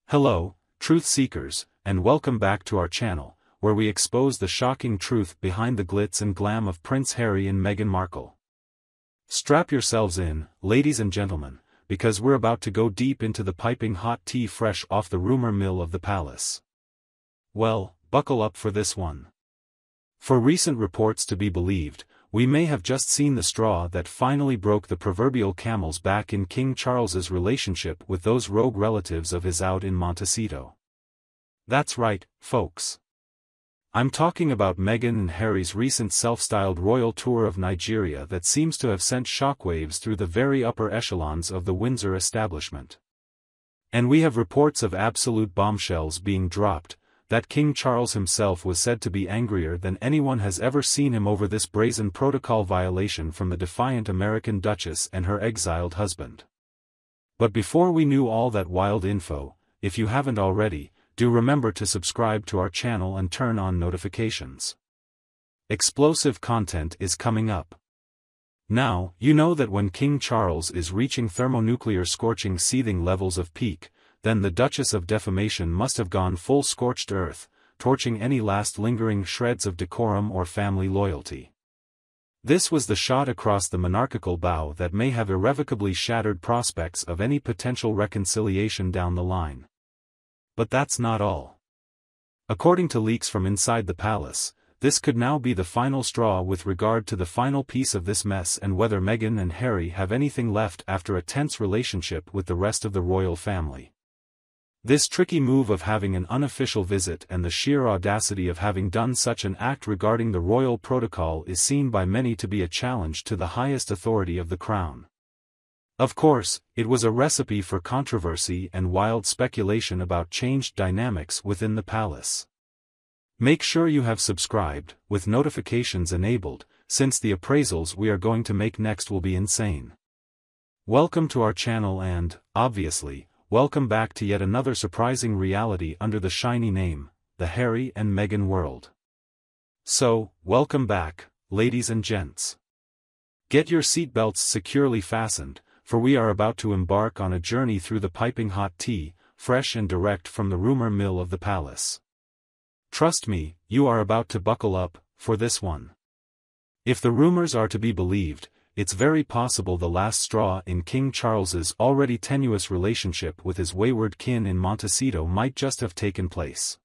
Hello, truth seekers, and welcome back to our channel, where we expose the shocking truth behind the glitz and glam of Prince Harry and Meghan Markle. Strap yourselves in, ladies and gentlemen, because we're about to go deep into the piping hot tea fresh off the rumor mill of the palace. Well, buckle up for this one. For recent reports to be believed, we may have just seen the straw that finally broke the proverbial camel's back in King Charles's relationship with those rogue relatives of his out in Montecito. That's right, folks. I'm talking about Meghan and Harry's recent self-styled royal tour of Nigeria that seems to have sent shockwaves through the very upper echelons of the Windsor establishment. And we have reports of absolute bombshells being dropped, that King Charles himself was said to be angrier than anyone has ever seen him over this brazen protocol violation from the defiant American Duchess and her exiled husband. But before we knew all that wild info, if you haven't already, do remember to subscribe to our channel and turn on notifications. Explosive content is coming up. Now, you know that when King Charles is reaching thermonuclear scorching seething levels of peak, then the Duchess of Defamation must have gone full scorched earth, torching any last lingering shreds of decorum or family loyalty. This was the shot across the monarchical bow that may have irrevocably shattered prospects of any potential reconciliation down the line. But that's not all. According to leaks from inside the palace, this could now be the final straw with regard to the final piece of this mess and whether Meghan and Harry have anything left after a tense relationship with the rest of the royal family. This tricky move of having an unofficial visit and the sheer audacity of having done such an act regarding the royal protocol is seen by many to be a challenge to the highest authority of the crown. Of course, it was a recipe for controversy and wild speculation about changed dynamics within the palace. Make sure you have subscribed, with notifications enabled, since the appraisals we are going to make next will be insane. Welcome to our channel and, obviously, welcome back to yet another surprising reality under the shiny name, the Harry and Meghan world. So, welcome back, ladies and gents. Get your seatbelts securely fastened, for we are about to embark on a journey through the piping hot tea, fresh and direct from the rumor mill of the palace. Trust me, you are about to buckle up, for this one. If the rumors are to be believed, it's very possible the last straw in King Charles's already tenuous relationship with his wayward kin in Montecito might just have taken place.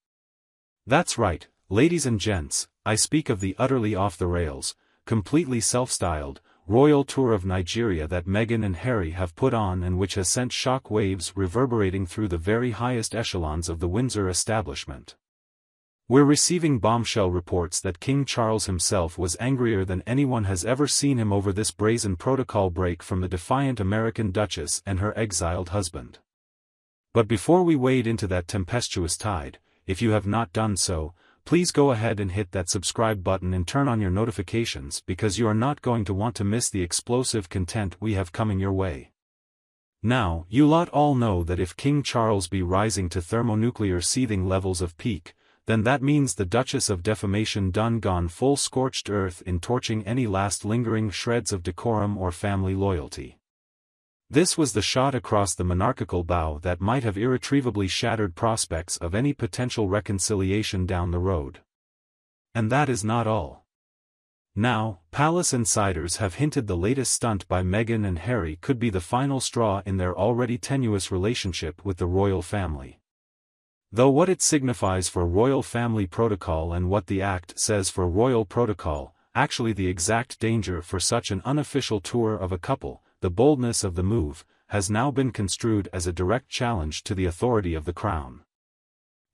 That's right, ladies and gents, I speak of the utterly off-the-rails, completely self-styled, royal tour of Nigeria that Meghan and Harry have put on and which has sent shock waves reverberating through the very highest echelons of the Windsor establishment. We're receiving bombshell reports that King Charles himself was angrier than anyone has ever seen him over this brazen protocol break from the defiant American Duchess and her exiled husband. But before we wade into that tempestuous tide, if you have not done so, please go ahead and hit that subscribe button and turn on your notifications because you are not going to want to miss the explosive content we have coming your way. Now, you lot all know that if King Charles be rising to thermonuclear seething levels of peak, then that means the Duchess of Defamation done gone full scorched earth in torching any last lingering shreds of decorum or family loyalty. This was the shot across the monarchical bow that might have irretrievably shattered prospects of any potential reconciliation down the road. And that is not all. Now, palace insiders have hinted the latest stunt by Meghan and Harry could be the final straw in their already tenuous relationship with the royal family. Though what it signifies for royal family protocol and what the act says for royal protocol, actually the exact danger for such an unofficial tour of a couple, the boldness of the move, has now been construed as a direct challenge to the authority of the crown.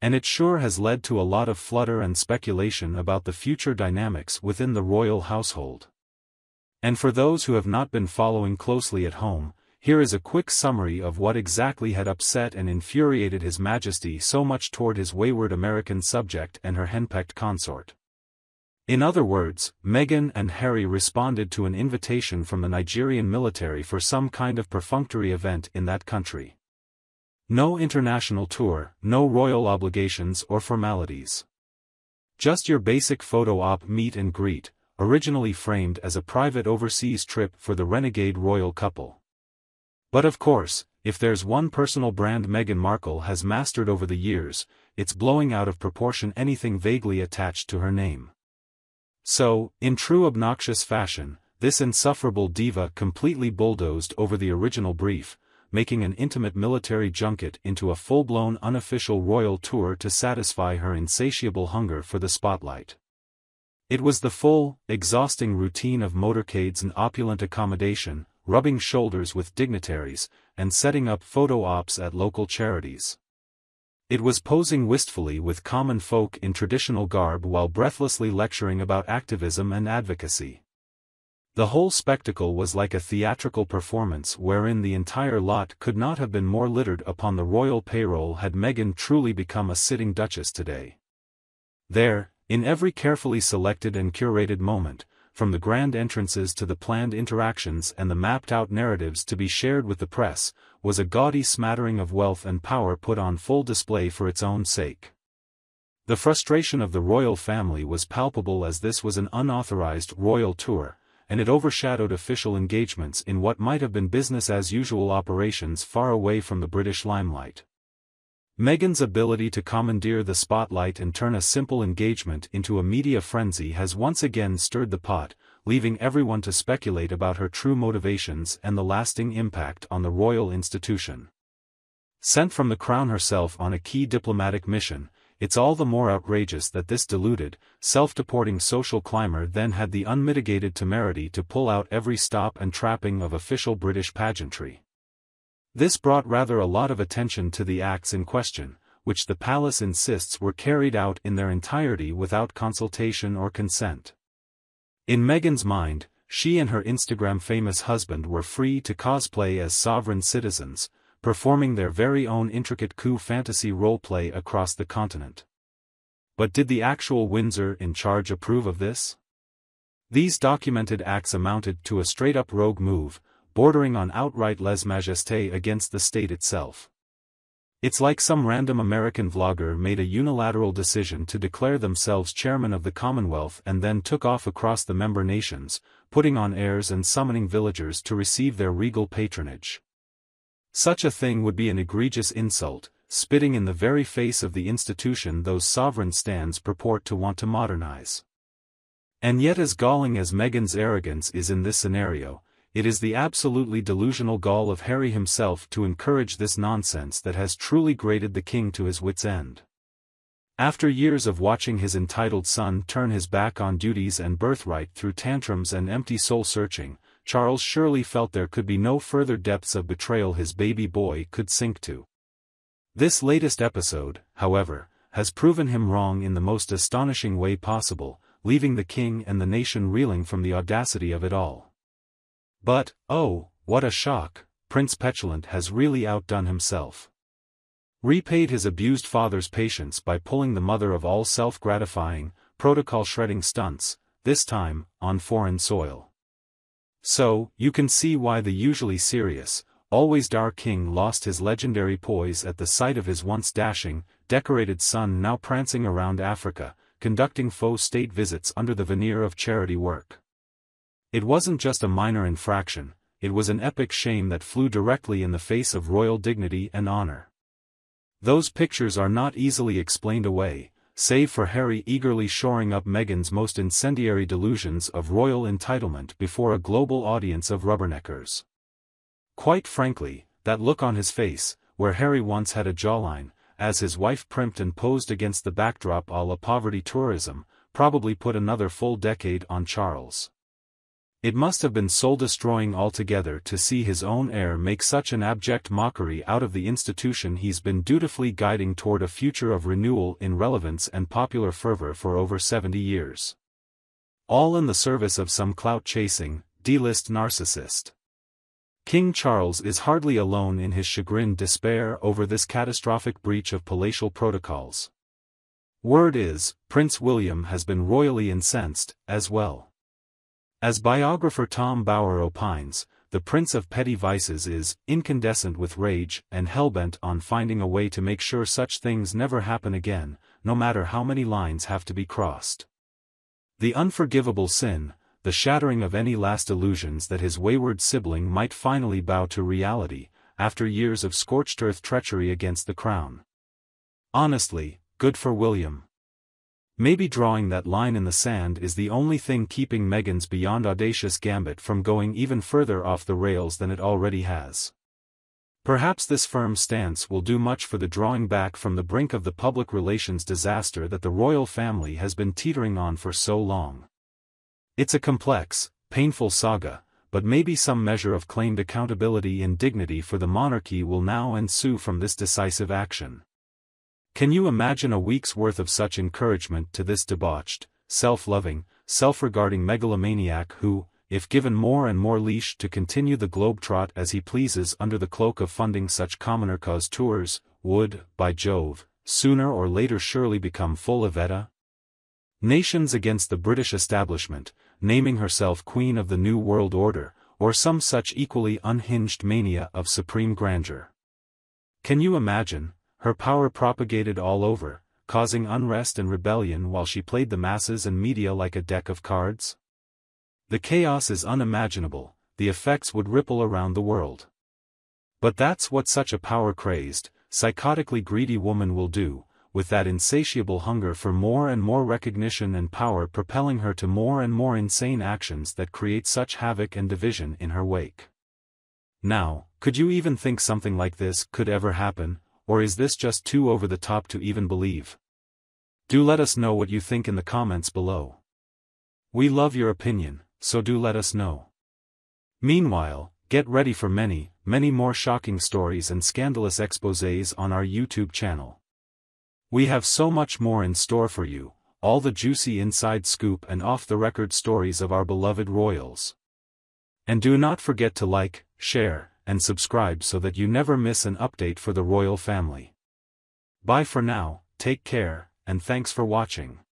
And it sure has led to a lot of flutter and speculation about the future dynamics within the royal household. And for those who have not been following closely at home, here is a quick summary of what exactly had upset and infuriated His Majesty so much toward his wayward American subject and her henpecked consort. In other words, Meghan and Harry responded to an invitation from the Nigerian military for some kind of perfunctory event in that country. No international tour, no royal obligations or formalities. Just your basic photo op meet and greet, originally framed as a private overseas trip for the renegade royal couple. But of course, if there's one personal brand Meghan Markle has mastered over the years, it's blowing out of proportion anything vaguely attached to her name. So, in true obnoxious fashion, this insufferable diva completely bulldozed over the original brief, making an intimate military junket into a full-blown unofficial royal tour to satisfy her insatiable hunger for the spotlight. It was the full, exhausting routine of motorcades and opulent accommodation, rubbing shoulders with dignitaries, and setting up photo ops at local charities. It was posing wistfully with common folk in traditional garb while breathlessly lecturing about activism and advocacy. The whole spectacle was like a theatrical performance wherein the entire lot could not have been more littered upon the royal payroll had Meghan truly become a sitting duchess today. There, in every carefully selected and curated moment, from the grand entrances to the planned interactions and the mapped-out narratives to be shared with the press, was a gaudy smattering of wealth and power put on full display for its own sake. The frustration of the royal family was palpable as this was an unauthorized royal tour, and it overshadowed official engagements in what might have been business-as-usual operations far away from the British limelight. Meghan's ability to commandeer the spotlight and turn a simple engagement into a media frenzy has once again stirred the pot, leaving everyone to speculate about her true motivations and the lasting impact on the royal institution. Sent from the crown herself on a key diplomatic mission, it's all the more outrageous that this deluded, self-deporting social climber then had the unmitigated temerity to pull out every stop and trapping of official British pageantry. This brought rather a lot of attention to the acts in question, which the palace insists were carried out in their entirety without consultation or consent. In Meghan's mind, she and her Instagram-famous husband were free to cosplay as sovereign citizens, performing their very own intricate coup fantasy role-play across the continent. But did the actual Windsor in charge approve of this? These documented acts amounted to a straight-up rogue move, bordering on outright lèse-majesté against the state itself. It's like some random American vlogger made a unilateral decision to declare themselves chairman of the Commonwealth and then took off across the member nations, putting on airs and summoning villagers to receive their regal patronage. Such a thing would be an egregious insult, spitting in the very face of the institution those sovereign stands purport to want to modernize. And yet, as galling as Meghan's arrogance is in this scenario, it is the absolutely delusional gall of Harry himself to encourage this nonsense that has truly grated the king to his wits' end. After years of watching his entitled son turn his back on duties and birthright through tantrums and empty soul-searching, Charles surely felt there could be no further depths of betrayal his baby boy could sink to. This latest episode, however, has proven him wrong in the most astonishing way possible, leaving the king and the nation reeling from the audacity of it all. But, oh, what a shock, Prince Petulant has really outdone himself. Repaid his abused father's patience by pulling the mother of all self-gratifying, protocol-shredding stunts, this time, on foreign soil. So, you can see why the usually serious, always dark king lost his legendary poise at the sight of his once dashing, decorated son now prancing around Africa, conducting faux state visits under the veneer of charity work. It wasn't just a minor infraction, it was an epic shame that flew directly in the face of royal dignity and honor. Those pictures are not easily explained away, save for Harry eagerly shoring up Meghan's most incendiary delusions of royal entitlement before a global audience of rubberneckers. Quite frankly, that look on his face, where Harry once had a jawline, as his wife primped and posed against the backdrop à la poverty tourism, probably put another full decade on Charles. It must have been soul-destroying altogether to see his own heir make such an abject mockery out of the institution he's been dutifully guiding toward a future of renewal in relevance and popular fervor for over 70 years. All in the service of some clout-chasing, D-list narcissist. King Charles is hardly alone in his chagrined despair over this catastrophic breach of palatial protocols. Word is, Prince William has been royally incensed, as well. As biographer Tom Bower opines, the Prince of Petty Vices is incandescent with rage and hellbent on finding a way to make sure such things never happen again, no matter how many lines have to be crossed. The unforgivable sin, the shattering of any last illusions that his wayward sibling might finally bow to reality, after years of scorched earth treachery against the crown. Honestly, good for William. Maybe drawing that line in the sand is the only thing keeping Meghan's beyond audacious gambit from going even further off the rails than it already has. Perhaps this firm stance will do much for the drawing back from the brink of the public relations disaster that the royal family has been teetering on for so long. It's a complex, painful saga, but maybe some measure of claimed accountability and dignity for the monarchy will now ensue from this decisive action. Can you imagine a week's worth of such encouragement to this debauched, self-loving, self-regarding megalomaniac who, if given more and more leash to continue the globetrot as he pleases under the cloak of funding such commoner cause tours, would, by Jove, sooner or later surely become full Evetta? Nations against the British establishment, naming herself Queen of the New World Order, or some such equally unhinged mania of supreme grandeur. Can you imagine? Her power propagated all over, causing unrest and rebellion while she played the masses and media like a deck of cards? The chaos is unimaginable, the effects would ripple around the world. But that's what such a power-crazed, psychotically greedy woman will do, with that insatiable hunger for more and more recognition and power propelling her to more and more insane actions that create such havoc and division in her wake. Now, could you even think something like this could ever happen? Or is this just too over the top to even believe? Do let us know what you think in the comments below. We love your opinion, so do let us know. Meanwhile, get ready for many, many more shocking stories and scandalous exposés on our YouTube channel. We have so much more in store for you, all the juicy inside scoop and off-the-record stories of our beloved royals. And do not forget to like, share, and subscribe so that you never miss an update for the royal family. Bye for now, take care, and thanks for watching.